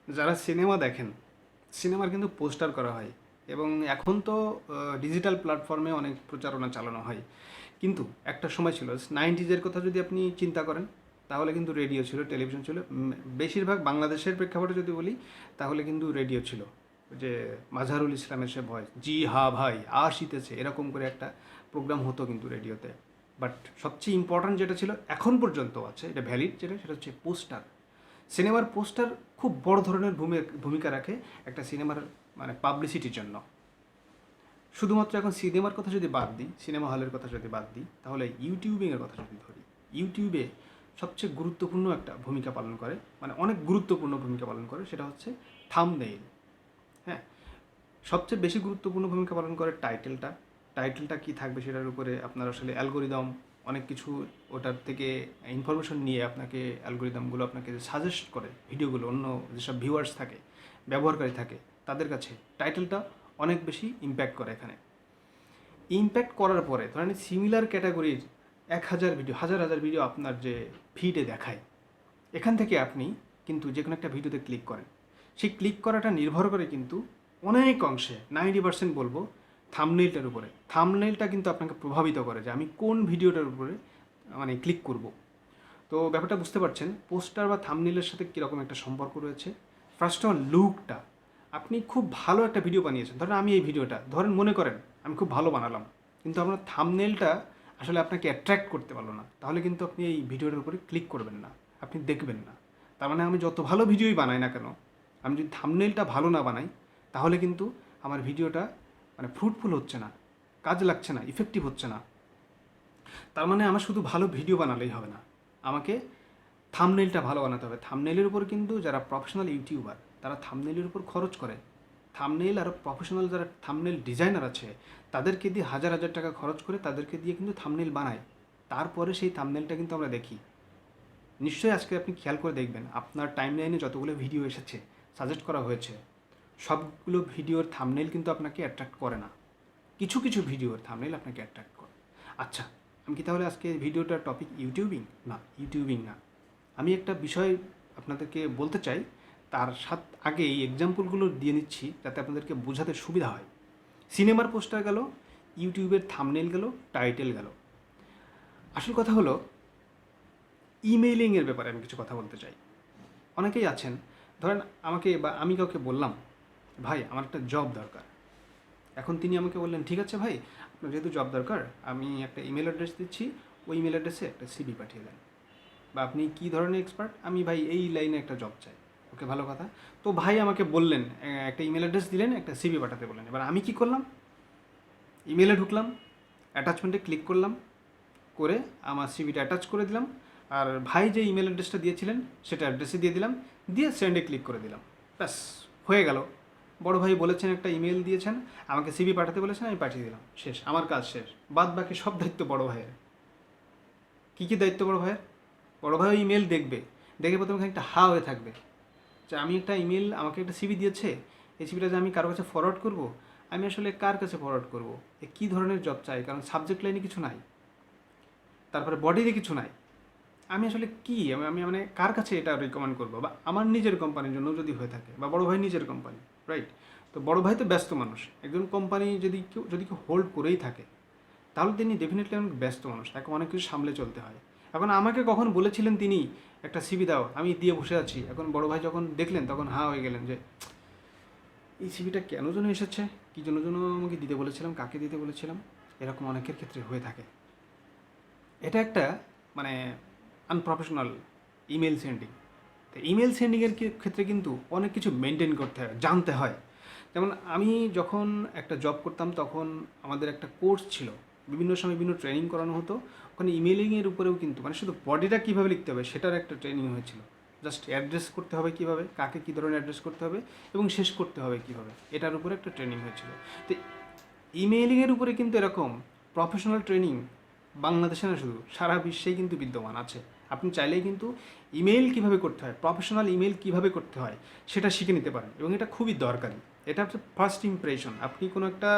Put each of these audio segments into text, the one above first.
যারা সিনেমা দেখেন, সিনেমার কিন্তু পোস্টার করা হয় এবং এখন তো ডিজিটাল প্ল্যাটফর্মে অনেক প্রচারণা চালানো হয়। কিন্তু একটা সময় ছিল 90s কথা যদি আপনি চিন্তা করেন, তাহলে কিন্তু রেডিও ছিল, টেলিভিশন ছিল। বেশিরভাগ বাংলাদেশের প্রেক্ষাপটে যদি বলি, তাহলে কিন্তু রেডিও ছিল। যে মাজহারুল ইসলামের সে ভয়েস, জি হা ভাই আসিতেছে, এরকম করে একটা প্রোগ্রাম হতো কিন্তু রেডিওতে। বাট সবচেয়ে ইম্পর্ট্যান্ট যেটা ছিল, এখন পর্যন্ত আছে, এটা ভ্যালিড যেটা, সেটা হচ্ছে পোস্টার। সিনেমার পোস্টার খুব বড় ধরনের ভূমিকা রাখে একটা সিনেমার মানে পাবলিসিটির জন্য। শুধুমাত্র এখন সিনেমার কথা যদি বাদ দিই, সিনেমা হলের কথা যদি বাদ দিই, তাহলে ইউটিউবিংয়ের কথা যদি ধরি, ইউটিউবে সবচেয়ে গুরুত্বপূর্ণ একটা ভূমিকা পালন করে, মানে অনেক গুরুত্বপূর্ণ ভূমিকা পালন করে, সেটা হচ্ছে থাম্বনেইল। হ্যাঁ, সবচেয়ে বেশি গুরুত্বপূর্ণ ভূমিকা পালন করে টাইটেলটা। টাইটেলটা কী থাকবে সেটার উপরে আপনার আসলে অ্যালগোরিদম অনেক কিছু, ওটার থেকে ইনফরমেশন নিয়ে আপনাকে অ্যালগোরিদমগুলো আপনাকে সাজেস্ট করে ভিডিওগুলো অন্য যেসব ভিউয়ার্স থাকে, ব্যবহারকারী থাকে, তাদের কাছে টাইটেলটা অনেক বেশি ইম্প্যাক্ট করে এখানে। ইমপ্যাক্ট করার পরে ধরেন সিমিলার ক্যাটাগরির 1000 ভিডিও, হাজার হাজার ভিডিও আপনার যে ফিডে দেখায়, এখান থেকে আপনি কিন্তু যে কোনো একটা ভিডিওতে ক্লিক করেন। সেই ক্লিক করাটা নির্ভর করে কিন্তু অনেক অংশে, 90% বলবো, থাম্বনেইলটার উপরে। থাম্বনেইলটা কিন্তু আপনাকে প্রভাবিত করে যে আমি কোন ভিডিওটার উপরে মানে ক্লিক করব। তো ব্যাপারটা বুঝতে পারছেন পোস্টার বা থাম্বনেইলের সাথে কীরকম একটা সম্পর্ক রয়েছে। ফার্স্ট অফ অল লুকটা, আপনি খুব ভালো একটা ভিডিও বানিয়েছেন, ধরেন আমি এই ভিডিওটা ধরেন মনে করেন আমি খুব ভালো বানালাম, কিন্তু আপনার থাম্বনেইলটা আসলে আপনাকে অ্যাট্রাক্ট করতে পারলো না, তাহলে কিন্তু আপনি এই ভিডিওটার উপরে ক্লিক করবেন না, আপনি দেখবেন না। তার মানে আমি যত ভালো ভিডিওই বানাই না কেন, আমি যদি থাম্বনেইলটা ভালো না বানাই, তাহলে কিন্তু আমার ভিডিওটা মানে ফ্রুটফুল হচ্ছে না, কাজ লাগছে না, ইফেক্টিভ হচ্ছে না। তার মানে আমার শুধু ভালো ভিডিও বানালেই হবে না, আমাকে থাম্বনেইলটা ভালো বানাতে হবে। থাম্বনেইলের উপর কিন্তু যারা প্রফেশনাল ইউটিউবার, তারা থাম্বনেইলের উপর খরচ করে। থাম্বনেইল আর প্রফেশনাল যারা থাম্বনেইল ডিজাইনার আছে, তাদেরকে দিয়ে হাজার হাজার টাকা খরচ করে তাদেরকে দিয়ে কিন্তু থাম্বনেইল বানায়। তারপরে সেই থাম্বনেইলটা কিন্তু আমরা দেখি। নিশ্চয়ই আজকে আপনি খেয়াল করে দেখবেন, আপনার টাইমলাইনে যতগুলো ভিডিও এসেছে, সাজেস্ট করা হয়েছে, সবগুলো ভিডিওর থাম্বনেইল কিন্তু আপনাকে অ্যাট্রাক্ট করে না। কিছু কিছু ভিডিওর থাম্বনেইল আপনাকে অ্যাট্রাক্ট করে। আচ্ছা, আমি কি তাহলে আজকে ভিডিওটার টপিক ইউটিউবিং? না, ইউটিউবিং না। আমি একটা বিষয় আপনাদেরকে বলতে চাই, তার আগে এই এক্সাম্পলগুলো দিয়ে নিচ্ছি যাতে আপনাদেরকে বোঝাতে সুবিধা হয়। সিনেমার পোস্টার গেল, ইউটিউবের থাম্বনেইল গেল, টাইটেল গেল। আসল কথা হলো ইমেইলিংয়ের ব্যাপারে আমি কিছু কথা বলতে চাই। অনেকেই আছেন, ধরেন আমাকে বা আমি কাউকে বললাম, ভাই আমার একটা জব দরকার। এখন তিনি আমাকে বললেন, ঠিক আছে ভাই, আপনার যেহেতু জব দরকার, আমি একটা ইমেল অ্যাড্রেস দিচ্ছি, ওই ইমেল অ্যাড্রেসে একটা সিভি পাঠিয়ে দেন। বা আপনি কী ধরনের এক্সপার্ট? আমি ভাই এই লাইনে একটা জব চাই। ওকে, ভালো কথা। তো ভাই আমাকে বললেন, একটা ইমেল অ্যাড্রেস দিলেন, একটা সিভি পাঠাতে বললেন। এবার আমি কী করলাম? ইমেলে ঢুকলাম, অ্যাটাচমেন্টে ক্লিক করলাম, করে আমার সিভিটা অ্যাটাচ করে দিলাম, আর ভাই যে ইমেল অ্যাড্রেসটা দিয়েছিলেন সেটা অ্যাড্রেসে দিয়ে দিলাম, দিয়ে সেন্ডে ক্লিক করে দিলাম। ব্যাস, হয়ে গেল। বড় ভাই বলেছেন, একটা ইমেল দিয়েছেন, আমাকে সিভি পাঠাতে বলেছেন, আমি পাঠিয়ে দিলাম, শেষ, আমার কাজ শেষ। বাদ বাকি সব দায়িত্ব বড় ভাইয়ের। কী কী দায়িত্ব বড় ভাইয়ের? বড় ভাই ইমেল দেখবে, দেখে প্রথমে খানিকটা হা হয়ে থাকবে যে আমি একটা ইমেল, আমাকে একটা সিভি দিয়েছে, এই সিভিটা যে আমি কারো কাছে ফরওয়ার্ড করব, আমি আসলে কার কাছে ফরওয়ার্ড করব, এ কী ধরনের জব চাই, কারণ সাবজেক্ট লাইনে কিছু নাই, তারপরে বডিতে কিছু নাই, আমি আসলে কি, আমি মানে কার কাছে এটা রিকমেন্ড করবো, বা আমার নিজের কোম্পানির জন্য যদি হয়ে থাকে, বা বড় ভাই নিজের কোম্পানি, রাইট? তো বড় ভাই তো ব্যস্ত মানুষ, একজন কোম্পানি যদি কেউ হোল্ড করেই থাকে, তাহলে তিনি ডেফিনেটলি অনেক ব্যস্ত মানুষ, তাকে অনেক কিছু সামলে চলতে হয়। এখন আমাকে কখন বলেছিলেন তিনি একটা সিভি দাও, আমি দিয়ে বসে আছি, এখন বড় ভাই যখন দেখলেন তখন হা হয়ে গেলেন যে এই সিভিটা কেন যেন এসেছে, কী জন্য যেন আমাকে দিতে বলেছিলাম, কাকে দিতে বলেছিলাম। এরকম অনেকের ক্ষেত্রে হয়ে থাকে। এটা একটা মানে আনপ্রফেশনাল ইমেল সেন্ডিং। তো ইমেল সেন্ডিংয়ের ক্ষেত্রে কিন্তু অনেক কিছু মেনটেন করতে হয়, জানতে হয়। যেমন আমি যখন একটা জব করতাম, তখন আমাদের একটা কোর্স ছিল, বিভিন্ন সময় বিভিন্ন ট্রেনিং করানো হতো। ওখানে ইমেলিংয়ের উপরেও কিন্তু মানে শুধু বডিটা কীভাবে লিখতে হবে সেটার একটা ট্রেনিং হয়েছিল। জাস্ট অ্যাড্রেস করতে হবে কীভাবে, কাকে কী ধরনের অ্যাড্রেস করতে হবে এবং শেষ করতে হবে কীভাবে, এটার উপরে একটা ট্রেনিং হয়েছিল। তো ইমেইলিংয়ের উপরে কিন্তু এরকম প্রফেশনাল ট্রেনিং বাংলাদেশে না, শুধু সারা বিশ্বেই কিন্তু বিদ্যমান আছে। আপনি চাইলেই কিন্তু ইমেইল কীভাবে করতে হয়, প্রফেশনাল ইমেইল কীভাবে করতে হয়, সেটা শিখে নিতে পারেন, এবং এটা খুবই দরকারি। এটা হচ্ছে ফার্স্ট ইমপ্রেশন। আপনি কোনো একটা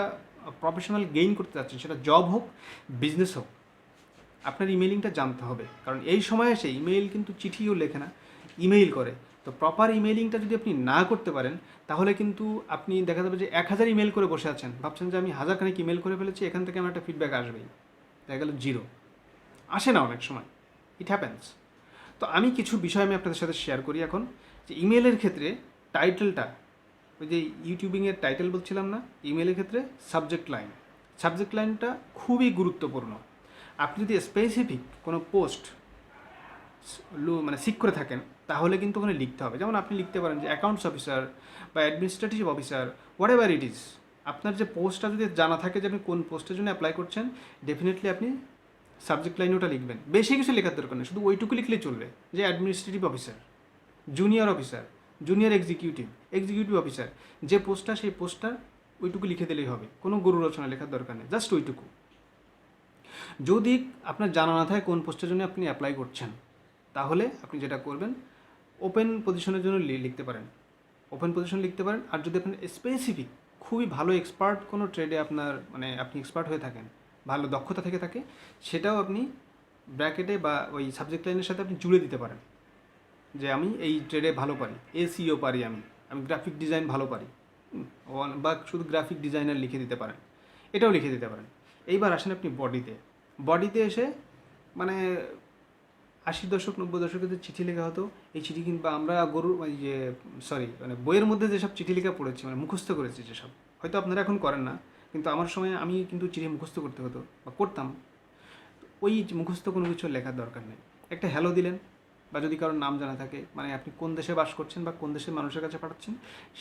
প্রফেশনাল গেইন করতে যাচ্ছেন, সেটা জব হোক, বিজনেস হোক, আপনার ইমেইলিংটা জানতে হবে। কারণ এই সময় এসে ইমেইল কিন্তু চিঠিও লেখে না, ইমেইল করে। তো প্রপার ইমেলিংটা যদি আপনি না করতে পারেন তাহলে কিন্তু আপনি দেখা যাবে যে 1000 ইমেল করে বসে আছেন, ভাবছেন যে আমি হাজারখানেক ইমেল করে ফেলেছি, এখান থেকে আমার একটা ফিডব্যাক আসবেই, দেখা গেল জিরো। আসে না অনেক সময়, ইট হ্যাপেন্স। তো আমি কিছু বিষয় আমি আপনাদের সাথে শেয়ার করি এখন, যে ইমেলের ক্ষেত্রে টাইটেলটা, ওই যে ইউটিউবিংয়ের টাইটেল বলছিলাম না, ইমেলের ক্ষেত্রে সাবজেক্ট লাইনটা খুবই গুরুত্বপূর্ণ। আপনি যদি স্পেসিফিক কোনো পোস্ট মানে সিক করে থাকেন তাহলে কিন্তু ওখানে লিখতে হবে। যেমন আপনি লিখতে পারেন যে অ্যাকাউন্টস অফিসার বা administrative officer, what ever it is. আপনার যে পোস্টটা যদি জানা থাকে যে আপনি কোন পোস্টের জন্য অ্যাপ্লাই করছেন, ডেফিনেটলি আপনি সাবজেক্ট লাইনে ওটা লিখবেন। বেশি কিছু লেখার দরকার নেই, শুধু ওইটুকু লিখলেই চলবে যে administrative officer, junior officer, junior executive officer, যে পোস্টটা সেই পোস্টটা ওইটুকু লিখে দিলেই হবে, কোনো গরু রচনা লেখার দরকার নেই, জাস্ট ওইটুকু। যদি আপনার জানা না থাকে কোন পোস্টের জন্য আপনি অ্যাপ্লাই করছেন, তাহলে আপনি যেটা করবেন, ওপেন পজিশনের জন্য লিখতে পারেন, ওপেন পজিশন লিখতে পারেন। আর যদি আপনার স্পেসিফিক খুবই ভালো এক্সপার্ট কোনো ট্রেডে আপনার মানে আপনি এক্সপার্ট হয়ে থাকেন, ভালো দক্ষতা থেকে থাকে, সেটাও আপনি ব্র্যাকেটে বা ওই সাবজেক্ট লাইনের সাথে আপনি জুড়ে দিতে পারেন যে আমি এই ট্রেডে ভালো পারি, এসইও পারি, আমি গ্রাফিক ডিজাইন ভালো পারি, বা শুধু গ্রাফিক ডিজাইনার লিখে দিতে পারেন, এটাও লিখে দিতে পারেন। এইবার আসেন আপনি বডিতে এসে, মানে 80 দশক 90 দশকে যে চিঠি লেখা হতো, এই চিঠি কিন্তু আমরা মানে বইয়ের মধ্যে যেসব চিঠি লেখা পড়েছি, মানে মুখস্থ করেছি যেসব, হয়তো আপনারা এখন করেন না, কিন্তু আমার সময় আমি কিন্তু চিঠি মুখস্থ করতে হতো বা করতাম। ওই মুখস্থ কোনো কিছু লেখার দরকার নেই, একটা হ্যালো দিলেন, বা যদি কারোর নাম জানা থাকে, মানে আপনি কোন দেশে বাস করছেন বা কোন দেশের মানুষের কাছে পাঠাচ্ছেন,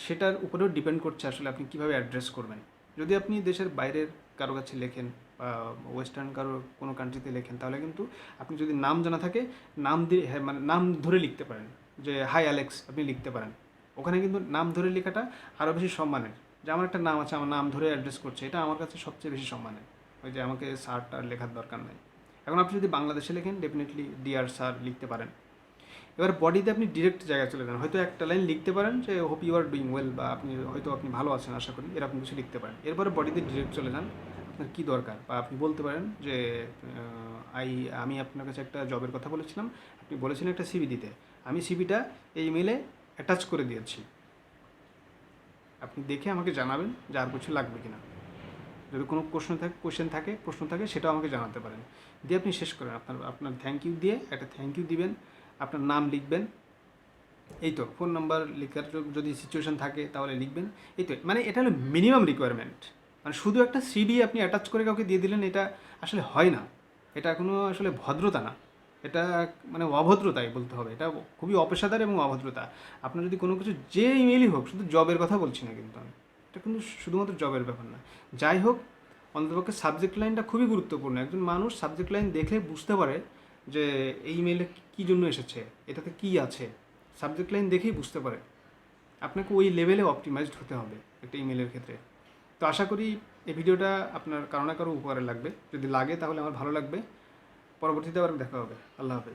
সেটার উপরেও ডিপেন্ড করছে আসলে আপনি কীভাবে অ্যাড্রেস করবেন। যদি আপনি দেশের বাইরের কারো কাছে লেখেন বা ওয়েস্টার্ন কারো কোনো কান্ট্রিতে লেখেন, তাহলে কিন্তু আপনি যদি নাম জানা থাকে, নাম দিয়ে মানে নাম ধরে লিখতে পারেন, যে হাই অ্যালেক্স আপনি লিখতে পারেন। ওখানে কিন্তু নাম ধরে লেখাটা আরও বেশি সম্মানের, যে আমার একটা নাম আছে, আমার নাম ধরে অ্যাড্রেস করছে, এটা আমার কাছে সবচেয়ে বেশি সম্মানের। ওই যে আমাকে স্যারটা লেখার দরকার নেই। এখন আপনি যদি বাংলাদেশে লেখেন, ডেফিনেটলি ডিয়ার স্যার লিখতে পারেন। এবার বডিতে আপনি ডিরেক্ট জায়গায় চলে যান, হয়তো একটা লাইন লিখতে পারেন যে hope you are doing well, বা আপনি ভালো আছেন আশা করি, এরকম কিছু লিখতে পারেন। এরপরে বডিতে ডিরেক্ট চলে যান, আপনার কী দরকার, বা আপনি বলতে পারেন যে আমি আপনার কাছে একটা জবের কথা বলেছিলাম, আপনি বলেছিলেন একটা সিভি দিতে, আমি সিভিটা এই ইমেলে অ্যাটাচ করে দিয়েছি, আপনি দেখে আমাকে জানাবেন যে আর কিছু লাগবে কিনা। যদি কোনো প্রশ্ন থাকে সেটাও আমাকে জানাতে পারেন। দিয়ে আপনি শেষ করেন, আপনার থ্যাংক ইউ দিয়ে একটা থ্যাংক ইউ দিবেন, আপনার নাম লিখবেন, এই তো। ফোন নাম্বার লেখার যদি সিচুয়েশন থাকে তাহলে লিখবেন, এই তো। মানে এটা হলো মিনিমাম রিকোয়ারমেন্ট। মানে শুধু একটা সিডি আপনি অ্যাটাচ করে কাউকে দিয়ে দিলেন, এটা আসলে হয় না, এটা কোনো আসলে ভদ্রতা না, এটা মানে অভদ্রতাই বলতে হবে, এটা খুবই অপেশাদার এবং অভদ্রতা। আপনার যদি কোনো কিছু যে ইমেলই হোক, শুধু জবের কথা বলছি না কিন্তু আমি, এটা কিন্তু শুধুমাত্র জবের ব্যাপার না, যাই হোক, অন্ততপক্ষে সাবজেক্ট লাইনটা খুবই গুরুত্বপূর্ণ। একজন মানুষ সাবজেক্ট লাইন দেখলে বুঝতে পারে যে এই ইমেলে কী জন্য এসেছে, এটাতে কী আছে, সাবজেক্ট লাইন দেখেই বুঝতে পারে। আপনাকে ওই লেভেলে অপটিমাইজড হতে হবে একটা ইমেলের ক্ষেত্রে। তো আশা করি এই ভিডিওটা আপনার কারো না কারো উপকারে লাগবে, যদি লাগে তাহলে আমার ভালো লাগবে। পরবর্তীতে আবার দেখা হবে। আল্লাহ হাফেজ।